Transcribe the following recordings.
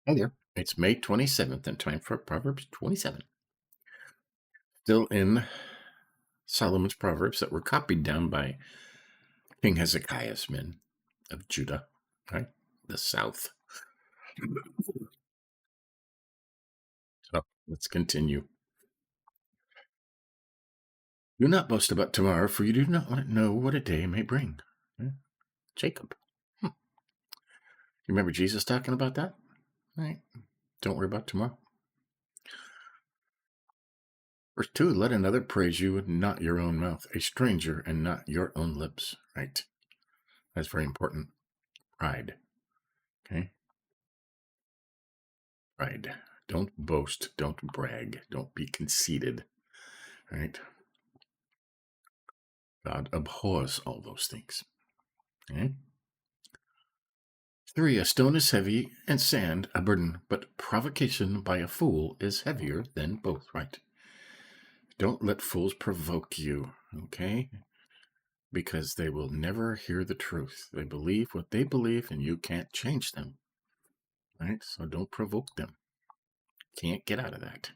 Hi there. It's May 27th and time for Proverbs 27. Still in Solomon's Proverbs that were copied down by King Hezekiah's men of Judah, right? The south. So let's continue. Do not boast about tomorrow, for you do not know what a day may bring. Yeah. Jacob. You remember Jesus talking about that? Right. Don't worry about tomorrow. Verse 2, let another praise you and not your own mouth, a stranger and not your own lips. Right. That's very important. Pride. Okay. Pride. Don't boast. Don't brag. Don't be conceited. Right. God abhors all those things. Okay. 3, a stone is heavy and sand a burden, but provocation by a fool is heavier than both. Right. Don't let fools provoke you. Okay. Because they will never hear the truth. They believe what they believe and you can't change them. Right. So don't provoke them. Can't get out of that.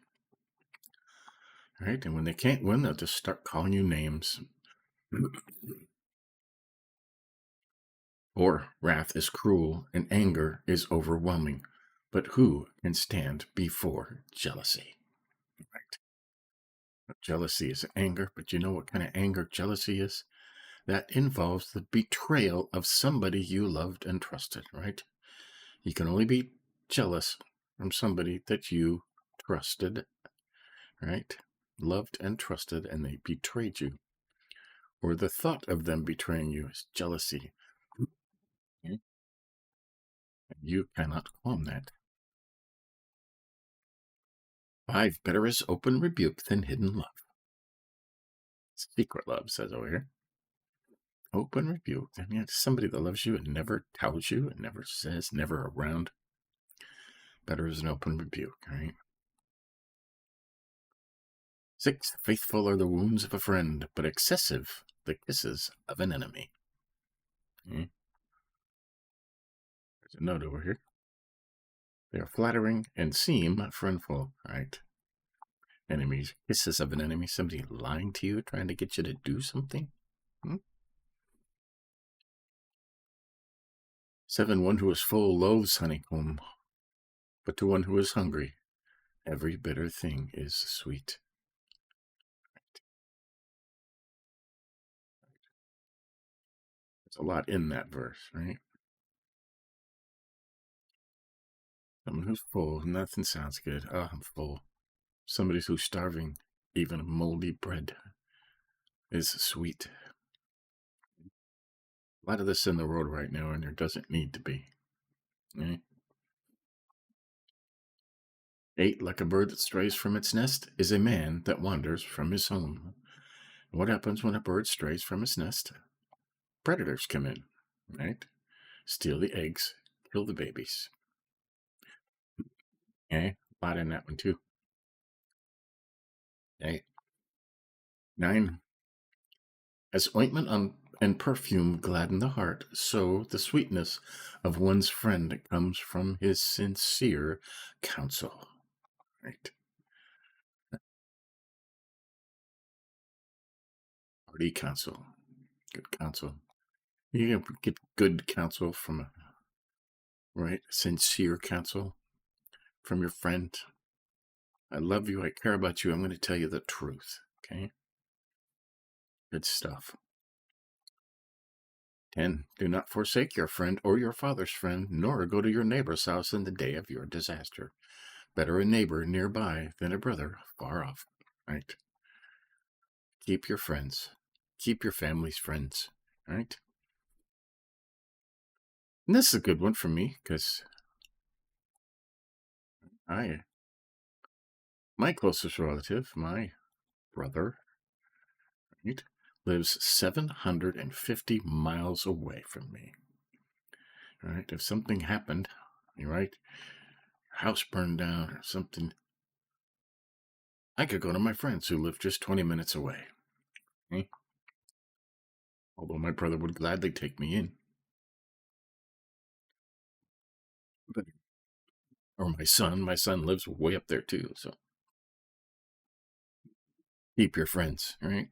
Right. And when they can't win, they'll just start calling you names. Or wrath is cruel and anger is overwhelming. But who can stand before jealousy? Right. Jealousy is anger, but you know what kind of anger jealousy is? That involves the betrayal of somebody you loved and trusted, right? You can only be jealous from somebody that you trusted, right? Loved and trusted, and they betrayed you. Or the thought of them betraying you is jealousy. Okay? You cannot calm that. 5, better is open rebuke than hidden love. Secret love, says over here. Open rebuke. I mean, it's somebody that loves you and never tells you and never says, never around. Better is an open rebuke, right? 6, faithful are the wounds of a friend, but excessive the kisses of an enemy. Okay. There's a note over here. They are flattering and seem friendful, right? Enemies, kisses of an enemy, somebody lying to you, trying to get you to do something. 7, one who is full loathes honeycomb, but to one who is hungry, every bitter thing is sweet. There's a lot in that verse, right? Someone who's full, nothing sounds good. Oh, I'm full. Somebody who's starving, even moldy bread is sweet. A lot of this in the world right now, and there doesn't need to be. Right? 8, like a bird that strays from its nest, is a man that wanders from his home. What happens when a bird strays from its nest? Predators come in, right? Steal the eggs, kill the babies. Okay, a lot in that one too. Okay. 9, as ointment and perfume gladden the heart, so the sweetness of one's friend comes from his sincere counsel. Right? Hearty counsel. Good counsel. You can get good counsel from a right, sincere counsel from your friend. I love you. I care about you. I'm going to tell you the truth. Okay. Good stuff. 10, do not forsake your friend or your father's friend, nor go to your neighbor's house in the day of your disaster. Better a neighbor nearby than a brother far off. Right. Keep your friends. Keep your family's friends. Right. And this is a good one for me because my closest relative, my brother, right, lives 750 miles away from me. Right? If something happened, right, house burned down or something, I could go to my friends who live just 20 minutes away. Okay? Although my brother would gladly take me in. But Or my son. My son lives way up there too. So keep your friends, right?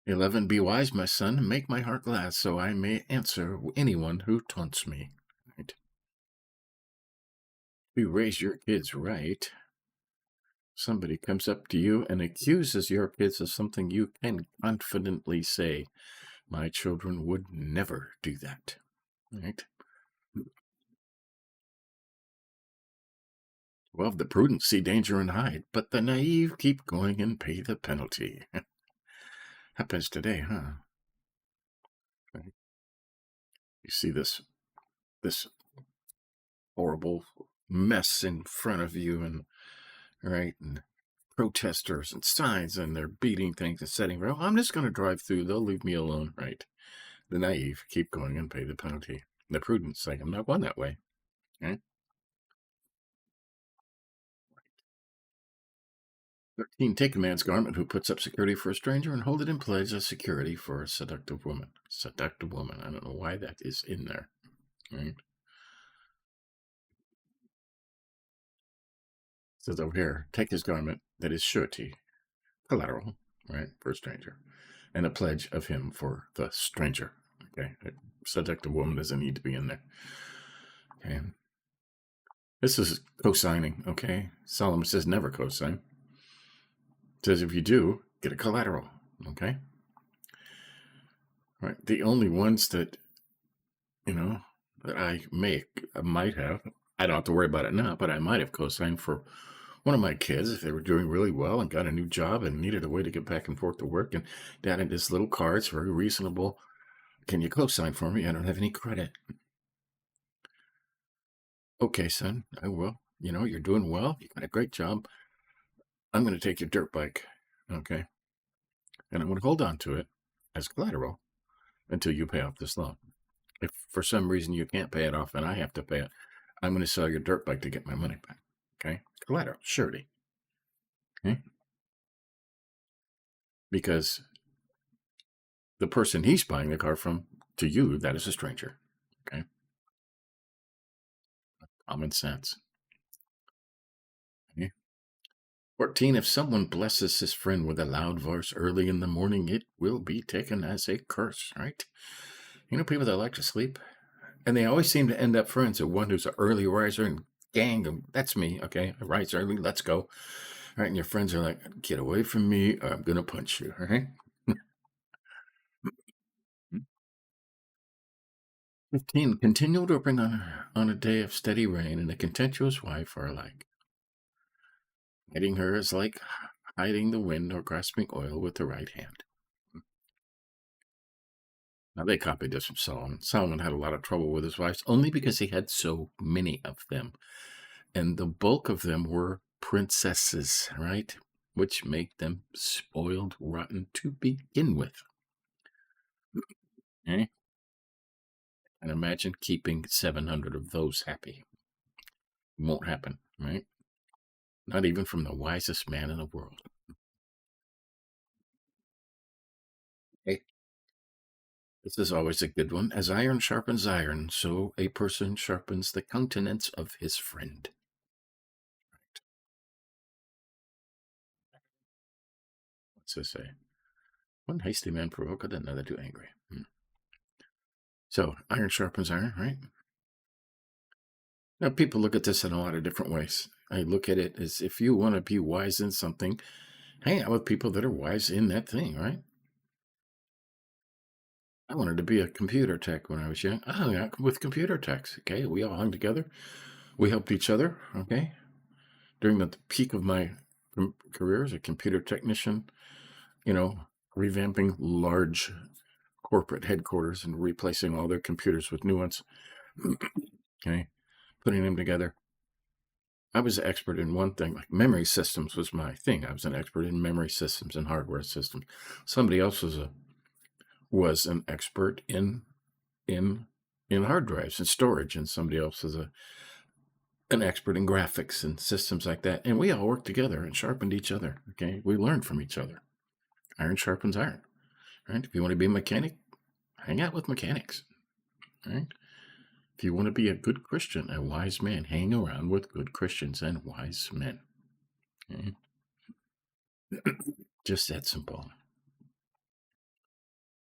11, be wise, my son, and make my heart glad, so I may answer anyone who taunts me. Right? If you raise your kids right, somebody comes up to you and accuses your kids of something, you can confidently say, my children would never do that. Right? Well, the prudent see danger and hide, but the naive keep going and pay the penalty. Happens today, huh? Right? You see this horrible mess in front of you, and right, and protesters and signs, and they're beating things and setting. Well, I'm just going to drive through. They'll leave me alone, right? The naive keep going and pay the penalty. The prudent say, I'm not going that way. Right? 13, take a man's garment who puts up security for a stranger and hold it in pledge as security for a seductive woman. Seductive woman. I don't know why that is in there. Right? It says over here, take his garment that is surety, collateral, right, for a stranger, and a pledge of him for the stranger. Okay, a seductive woman doesn't need to be in there. Okay, this is co-signing. Okay, Solomon says never co-sign. Says if you do, get a collateral. Okay, right. The only ones that that I might have. I don't have to worry about it now, but I might have co-signed for one of my kids if they were doing really well and got a new job and needed a way to get back and forth to work. And Dad had this little card. It's very reasonable. Can you co-sign for me? I don't have any credit. Okay, son, I will. You're doing well. You got a great job. I'm going to take your dirt bike. Okay. And I'm going to hold on to it as collateral until you pay off this loan. If for some reason you can't pay it off and I have to pay it, I'm going to sell your dirt bike to get my money back. Okay. Collateral, surety. Okay. Because the person he's buying the car from, to you, that is a stranger. Okay. Common sense. Okay. 14, if someone blesses his friend with a loud voice early in the morning, it will be taken as a curse, right? People that like to sleep, and they always seem to end up friends with one who's an early riser and gang, that's me, okay? I rise early, let's go. All right, and your friends are like, get away from me, or I'm going to punch you, all right? 15, continual dripping on a day of steady rain and a contemptuous wife are alike. Hiding her is like hiding the wind or grasping oil with the right hand. Now, they copied this from Solomon. Solomon had a lot of trouble with his wives only because he had so many of them. And the bulk of them were princesses, right? Which make them spoiled, rotten to begin with. Okay? And imagine keeping 700 of those happy. It won't happen, right? Not even from the wisest man in the world. Okay. This is always a good one. As iron sharpens iron, so a person sharpens the countenance of his friend. What's this say? One hasty man provoketh another to angry. So iron sharpens iron, right? Now, people look at this in a lot of different ways. I look at it as if you want to be wise in something, hang out with people that are wise in that thing, right? I wanted to be a computer tech when I was young. I hung out with computer techs, okay? We all hung together. We helped each other, okay? During the peak of my career as a computer technician, revamping large corporate headquarters and replacing all their computers with new ones, okay? Putting them together. I was an expert in one thing, like memory systems was my thing. I was an expert in memory systems and hardware systems. Somebody else was an expert in hard drives and storage, and somebody else was an expert in graphics and systems like that. And we all worked together and sharpened each other. Okay, we learned from each other. Iron sharpens iron. Right? If you want to be a mechanic, hang out with mechanics. Right? If you want to be a good Christian, a wise man, hang around with good Christians and wise men. Okay? Just that simple.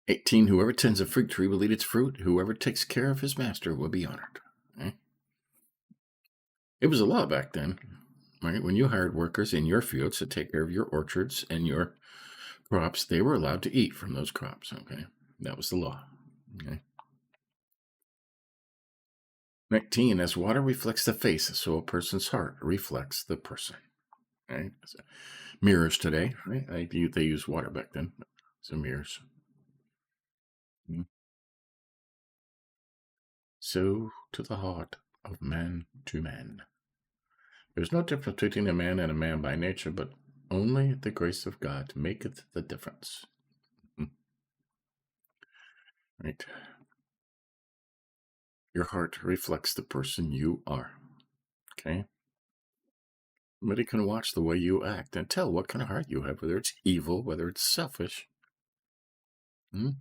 18, whoever tends a fig tree will eat its fruit. Whoever takes care of his master will be honored. Okay? It was a law back then, right? When you hired workers in your fields to take care of your orchards and your crops, they were allowed to eat from those crops. Okay? That was the law. Okay? 19, as water reflects the face, so a person's heart reflects the person. Right? Mirrors today, right? They use water back then. So mirrors. So to the heart of man to man. There's no difference between a man and a man by nature, but only the grace of God maketh the difference. Right? Your heart reflects the person you are. Okay? Somebody can watch the way you act and tell what kind of heart you have, whether it's evil, whether it's selfish. 20.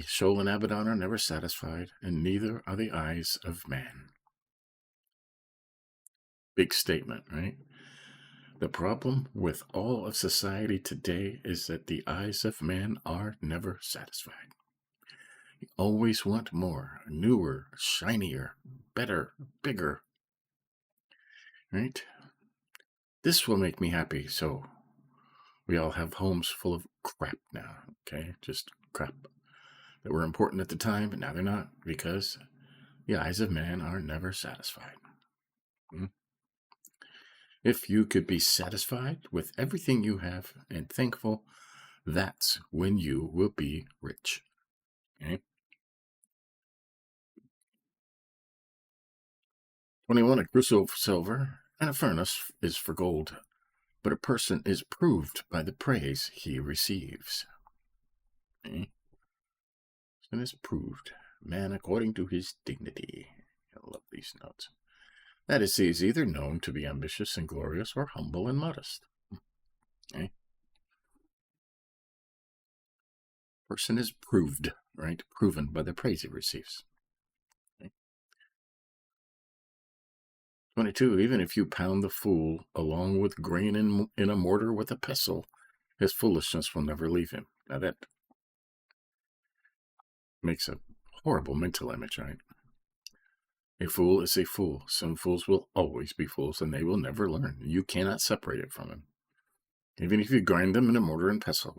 Sheol and Abaddon are never satisfied, and neither are the eyes of man. Big statement, right? The problem with all of society today is that the eyes of man are never satisfied. You always want more, newer, shinier, better, bigger. Right? This will make me happy, so we all have homes full of crap now, okay? Just crap that were important at the time, but now they're not, because the eyes of man are never satisfied. If you could be satisfied with everything you have and thankful, that's when you will be rich. Okay? 21, a crucible of silver and a furnace is for gold, but a person is proved by the praise he receives. Okay? And is proved, man according to his dignity. I love these notes. That is, he is either known to be ambitious and glorious or humble and modest. Okay? Person is proved, right? Proven by the praise he receives. Okay? 22, even if you pound the fool along with grain in a mortar with a pestle, his foolishness will never leave him. Now that makes a horrible mental image, right? A fool is a fool. Some fools will always be fools, and they will never learn. You cannot separate it from him. Even if you grind them in a mortar and pestle,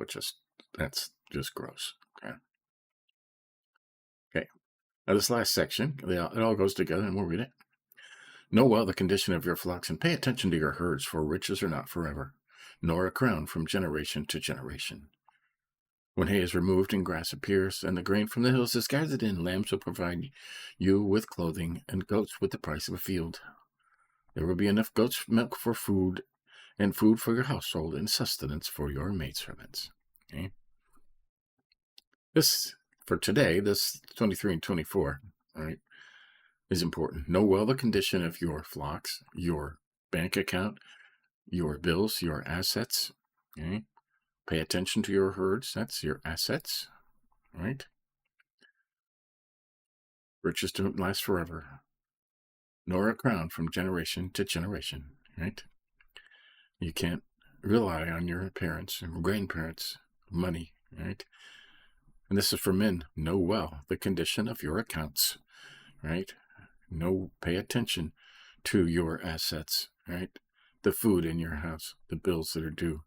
that's just gross. Okay. Now this last section, it all goes together, and we'll read it. Know well the condition of your flocks, and pay attention to your herds, for riches are not forever, nor a crown from generation to generation. When hay is removed and grass appears, and the grain from the hills is gathered in, lambs will provide you with clothing, and goats with the price of a field. There will be enough goat's milk for food, and food for your household, and sustenance for your maidservants. Okay? This, for today, this 23 and 24, all right, is important. Know well the condition of your flocks, your bank account, your bills, your assets. Okay? Pay attention to your herds. That's your assets, right? Riches don't last forever, nor a crown from generation to generation, right? You can't rely on your parents and grandparents' money, right? And this is for men. Know well the condition of your accounts, right? Pay attention to your assets, right? The food in your house, the bills that are due,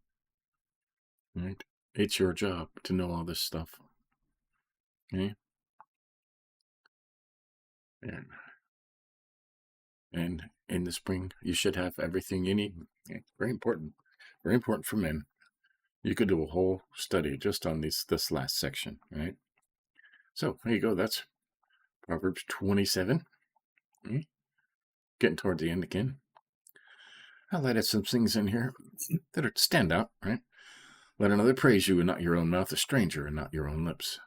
right? It's your job to know all this stuff, okay? And in the spring, you should have everything you need. It's very important for men. You could do a whole study just on this last section, right? So there you go. That's Proverbs 27. Okay? Getting toward the end again. Highlighted some things in here that are stand out, right? Let another praise you and not your own mouth, a stranger and not your own lips.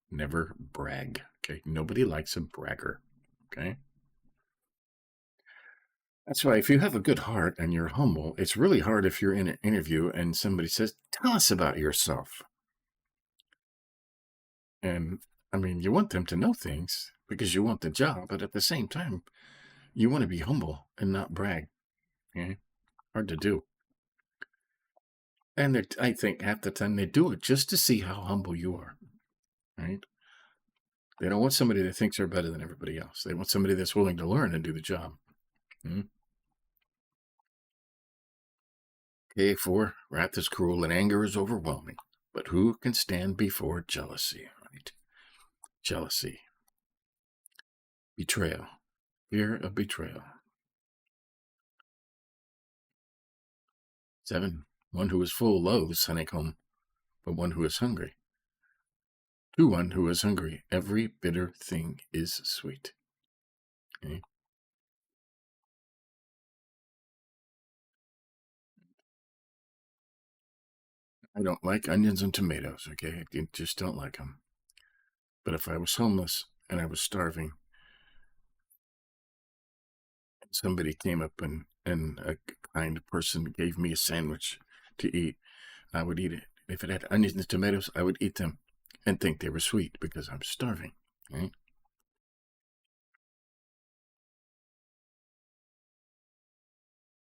Never brag, okay? Nobody likes a bragger, okay? That's why if you have a good heart and you're humble, it's really hard if you're in an interview and somebody says, tell us about yourself. And I mean, you want them to know things because you want the job, but at the same time, you want to be humble and not brag. Okay? Hard to do. And I think half the time they do it just to see how humble you are. Right? They don't want somebody that thinks they're better than everybody else. They want somebody that's willing to learn and do the job. Okay, 4, wrath is cruel and anger is overwhelming. But who can stand before jealousy? Right? Jealousy. Betrayal. Fear of betrayal. 7, one who is full loathes honeycomb, but one who is hungry. To one who is hungry, every bitter thing is sweet. Okay? I don't like onions and tomatoes, okay? I just don't like them. But if I was homeless and I was starving, somebody came up and a kind person gave me a sandwich to eat, I would eat it. If it had onions and tomatoes, I would eat them and think they were sweet because I'm starving, right?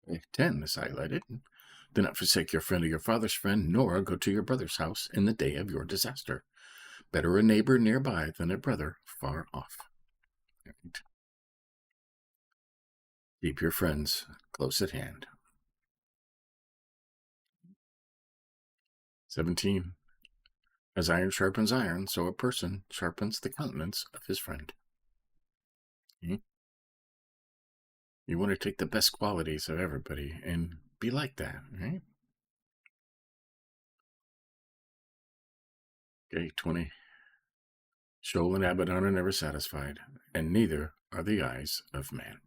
Okay, 10 is highlighted. Do not forsake your friend or your father's friend, nor go to your brother's house in the day of your disaster. Better a neighbor nearby than a brother far off. Right? Keep your friends close at hand. 17. As iron sharpens iron, so a person sharpens the countenance of his friend. Okay? You want to take the best qualities of everybody and be like that, right? Okay, 20. Sheol and Abaddon are never satisfied, and neither are the eyes of man.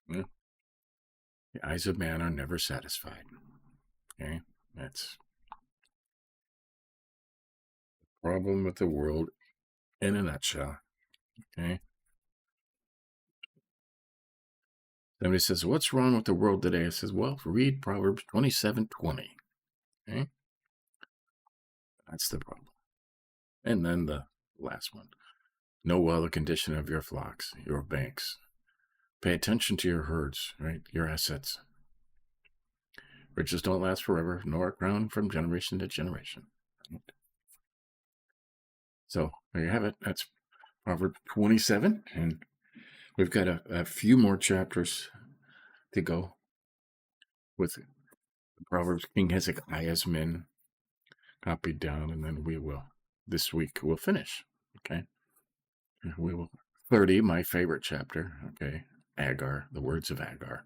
The eyes of man are never satisfied. Okay, that's the problem with the world in a nutshell. Okay. Somebody says, "What's wrong with the world today?" I says, "Well, read Proverbs 27:20." Okay, that's the problem. And then the last one: know well the condition of your flocks, your banks. Pay attention to your herds, right? Your assets. Riches don't last forever, nor are crowned from generation to generation. So there you have it. That's Proverbs 27, and we've got a few more chapters to go with the Proverbs King Hezekiah's men copied down, and then we will, this week, we'll finish. Okay. We will, 30, my favorite chapter. Okay. Agar, the words of Agar.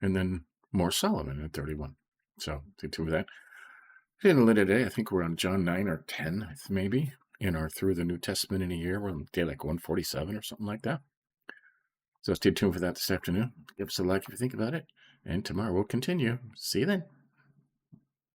And then more Solomon at 31. So, stay tuned with that. In a little today, I think we're on John 9 or 10, maybe, in our Through the New Testament in a Year. We're on day like 147 or something like that. So stay tuned for that this afternoon. Give us a like if you think about it. And tomorrow we'll continue. See you then.